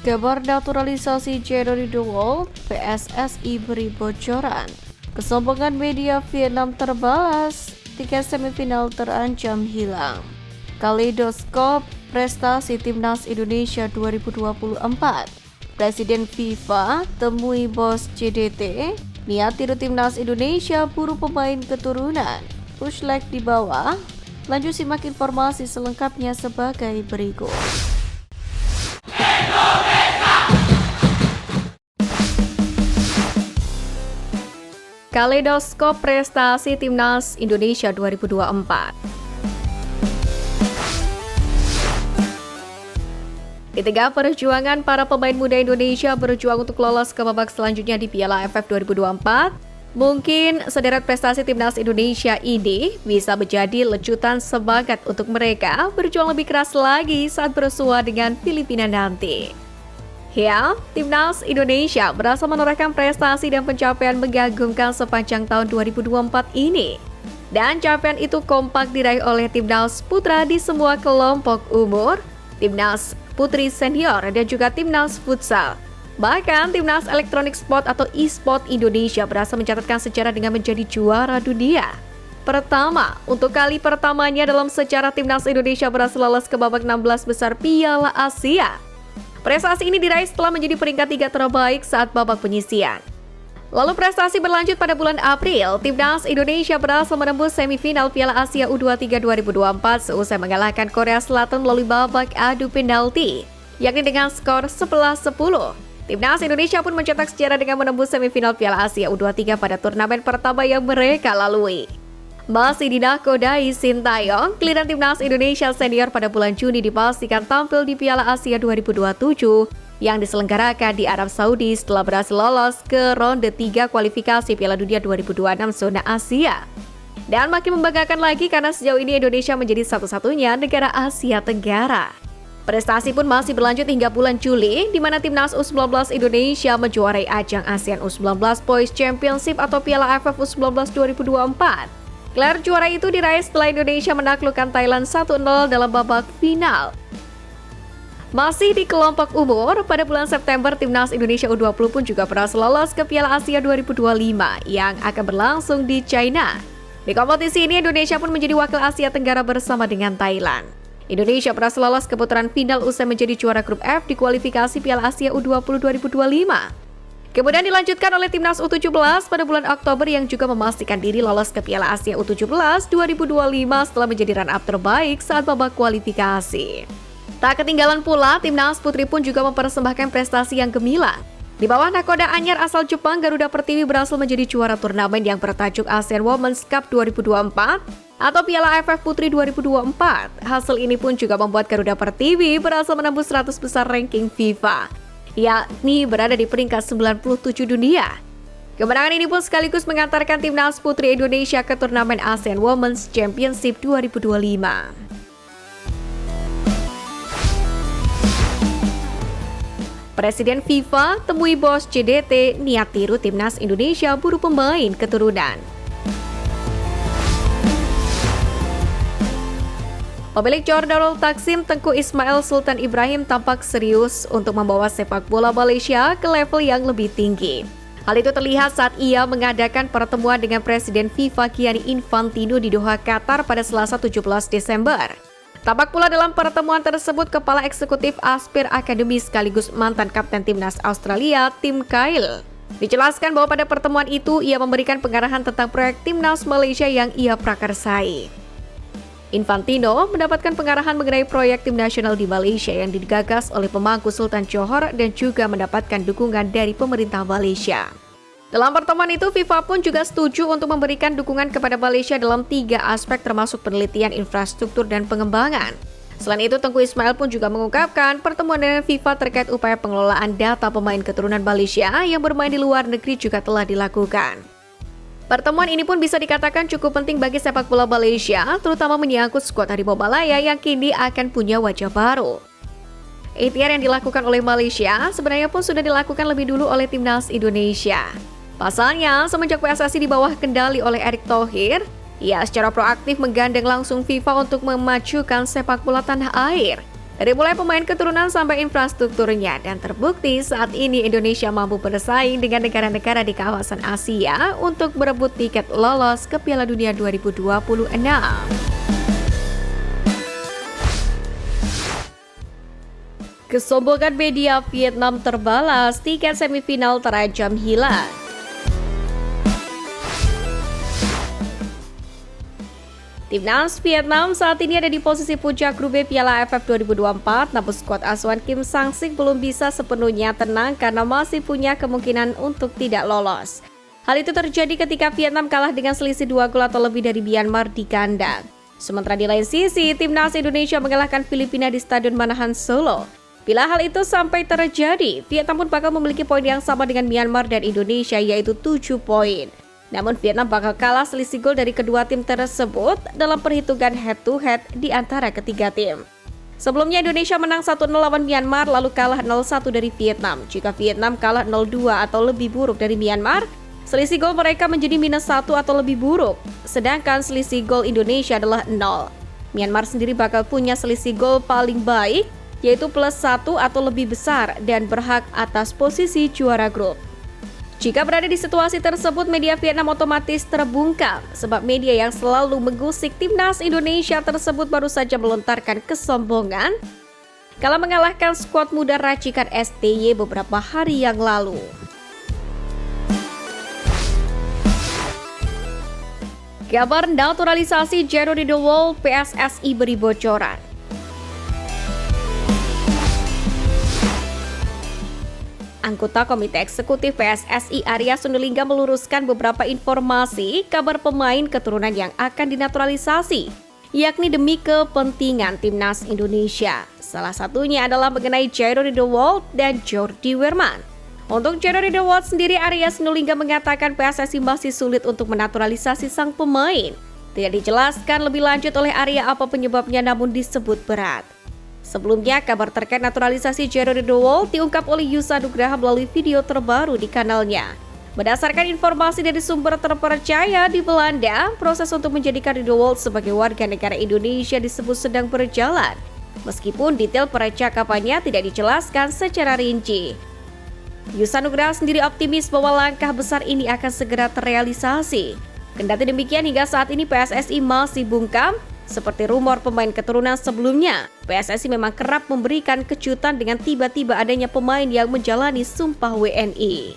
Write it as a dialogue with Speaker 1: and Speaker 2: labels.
Speaker 1: Kabar naturalisasi Gender in the World, PSSI beri bocoran. Kesombongan media Vietnam terbalas, tiket semifinal terancam hilang. Kaleidoskop prestasi Timnas Indonesia 2024. Presiden FIFA temui bos CDT, niat tiru Timnas Indonesia buru pemain keturunan. Push leg di bawah. Lanjut simak informasi selengkapnya sebagai berikut. Kaleidoskop prestasi Timnas Indonesia 2024. Di tengah perjuangan para pemain muda Indonesia berjuang untuk lolos ke babak selanjutnya di Piala AFF 2024, mungkin sederet prestasi Timnas Indonesia ini bisa menjadi lecutan semangat untuk mereka berjuang lebih keras lagi saat bersua dengan Filipina nanti. Ya, Timnas Indonesia berhasil menorehkan prestasi dan pencapaian mengagumkan sepanjang tahun 2024 ini. Dan capaian itu kompak diraih oleh Timnas Putra di semua kelompok umur, Timnas Putri Senior, dan juga Timnas Futsal. Bahkan Timnas Electronic Sport atau e-sport Indonesia berhasil mencatatkan sejarah dengan menjadi juara dunia. Pertama, untuk kali pertamanya dalam sejarah Timnas Indonesia berhasil lolos ke babak 16 besar Piala Asia. Prestasi ini diraih setelah menjadi peringkat 3 terbaik saat babak penyisian. Lalu prestasi berlanjut pada bulan April, Timnas Indonesia berhasil menembus semifinal Piala Asia U23 2024 seusai mengalahkan Korea Selatan melalui babak adu penalti, yakni dengan skor 11-10. Timnas Indonesia pun mencetak sejarah dengan menembus semifinal Piala Asia U23 pada turnamen pertama yang mereka lalui. Masih dinakodai Sintayong, giliran Timnas Indonesia Senior pada bulan Juni dipastikan tampil di Piala Asia 2027 yang diselenggarakan di Arab Saudi setelah berhasil lolos ke ronde 3 kualifikasi Piala Dunia 2026 zona Asia. Dan makin membanggakan lagi karena sejauh ini Indonesia menjadi satu-satunya negara Asia Tenggara. Prestasi pun masih berlanjut hingga bulan Juli, di mana Timnas U19 Indonesia menjuarai ajang ASEAN U19 Boys Championship atau Piala AFF U19 2024. Gelar juara itu diraih setelah Indonesia menaklukkan Thailand 1-0 dalam babak final. Masih di kelompok umur, pada bulan September Timnas Indonesia U20 pun juga berhasil lolos ke Piala Asia 2025 yang akan berlangsung di China. Di kompetisi ini Indonesia pun menjadi wakil Asia Tenggara bersama dengan Thailand. Indonesia berhasil lolos ke putaran final usai menjadi juara grup F di kualifikasi Piala Asia U20 2025. Kemudian dilanjutkan oleh Timnas U17 pada bulan Oktober yang juga memastikan diri lolos ke Piala Asia U17 2025 setelah menjadi runner-up terbaik saat babak kualifikasi. Tak ketinggalan pula, Timnas Putri pun juga mempersembahkan prestasi yang gemilang. Di bawah nakoda anyar asal Jepang, Garuda Pertiwi berhasil menjadi juara turnamen yang bertajuk ASEAN Women's Cup 2024 atau Piala AFF Putri 2024. Hasil ini pun juga membuat Garuda Pertiwi berhasil menembus 100 besar ranking FIFA, yakni berada di peringkat 97 dunia. Kemenangan ini pun sekaligus mengantarkan Timnas Putri Indonesia ke turnamen ASEAN Women's Championship 2025. Presiden FIFA temui bos CDT, niat tiru Timnas Indonesia buru pemain keturunan. Pemilik Johor Darul Takzim Tengku Ismail Sultan Ibrahim tampak serius untuk membawa sepak bola Malaysia ke level yang lebih tinggi. Hal itu terlihat saat ia mengadakan pertemuan dengan Presiden FIFA Gianni Infantino di Doha, Qatar pada Selasa 17 Desember. Tampak pula dalam pertemuan tersebut Kepala Eksekutif Aspir Akademi sekaligus mantan Kapten Timnas Australia, Tim Cahill. Dijelaskan bahwa pada pertemuan itu ia memberikan pengarahan tentang proyek Timnas Malaysia yang ia prakarsai. Infantino mendapatkan pengarahan mengenai proyek tim nasional di Malaysia yang digagas oleh pemangku Sultan Johor dan juga mendapatkan dukungan dari pemerintah Malaysia. Dalam pertemuan itu, FIFA pun juga setuju untuk memberikan dukungan kepada Malaysia dalam 3 aspek termasuk penelitian, infrastruktur, dan pengembangan. Selain itu, Tengku Ismail pun juga mengungkapkan pertemuan dengan FIFA terkait upaya pengelolaan data pemain keturunan Malaysia yang bermain di luar negeri juga telah dilakukan. Pertemuan ini pun bisa dikatakan cukup penting bagi sepak bola Malaysia, terutama menyangkut skuad Harimau Malaya yang kini akan punya wajah baru. Ikhtiar yang dilakukan oleh Malaysia sebenarnya pun sudah dilakukan lebih dulu oleh Timnas Indonesia. Pasalnya, semenjak PSSI di bawah kendali oleh Erick Thohir, ia secara proaktif menggandeng langsung FIFA untuk memajukan sepak bola tanah air. Dari mulai pemain keturunan sampai infrastrukturnya, dan terbukti saat ini Indonesia mampu bersaing dengan negara-negara di kawasan Asia untuk berebut tiket lolos ke Piala Dunia 2026. Kesombongan media Vietnam terbalas, tiket semifinal terancam hilang. Timnas Vietnam saat ini ada di posisi puncak grup B Piala AFF 2024, namun skuad asuhan Kim Sang-sik belum bisa sepenuhnya tenang karena masih punya kemungkinan untuk tidak lolos. Hal itu terjadi ketika Vietnam kalah dengan selisih 2 gol atau lebih dari Myanmar di kandang. Sementara di lain sisi, Timnas Indonesia mengalahkan Filipina di Stadion Manahan Solo. Bila hal itu sampai terjadi, Vietnam pun bakal memiliki poin yang sama dengan Myanmar dan Indonesia, yaitu 7 poin. Namun Vietnam bakal kalah selisih gol dari kedua tim tersebut dalam perhitungan head-to-head di antara ketiga tim. Sebelumnya Indonesia menang 1-0 lawan Myanmar lalu kalah 0-1 dari Vietnam. Jika Vietnam kalah 0-2 atau lebih buruk dari Myanmar, selisih gol mereka menjadi -1 atau lebih buruk. Sedangkan selisih gol Indonesia adalah 0. Myanmar sendiri bakal punya selisih gol paling baik, yaitu +1 atau lebih besar dan berhak atas posisi juara grup. Jika berada di situasi tersebut, media Vietnam otomatis terbungkam sebab media yang selalu menggusik Timnas Indonesia tersebut baru saja melontarkan kesombongan kala mengalahkan skuad muda racikan STY beberapa hari yang lalu. Kabar naturalisasi Jerry De Wolf, PSSI beri bocoran. Anggota Komite Eksekutif PSSI Arya Sinulinga meluruskan beberapa informasi kabar pemain keturunan yang akan dinaturalisasi, yakni demi kepentingan Timnas Indonesia. Salah satunya adalah mengenai Jerry De Wolf dan Jordi Weerman. Untuk Jerry De Wolf sendiri, Arya Sinulinga mengatakan PSSI masih sulit untuk menaturalisasi sang pemain. Tidak dijelaskan lebih lanjut oleh Arya apa penyebabnya, namun disebut berat. Sebelumnya, kabar terkait naturalisasi Jerry De Wolf diungkap oleh Yusa Nugraha melalui video terbaru di kanalnya. Berdasarkan informasi dari sumber terpercaya di Belanda, proses untuk menjadikan De Wolf sebagai warga negara Indonesia disebut sedang berjalan, meskipun detail percakapannya tidak dijelaskan secara rinci. Yusa Nugraha sendiri optimis bahwa langkah besar ini akan segera terrealisasi. Kendati demikian, hingga saat ini PSSI masih bungkam. Seperti rumor pemain keturunan sebelumnya, PSSI memang kerap memberikan kejutan dengan tiba-tiba adanya pemain yang menjalani sumpah WNI.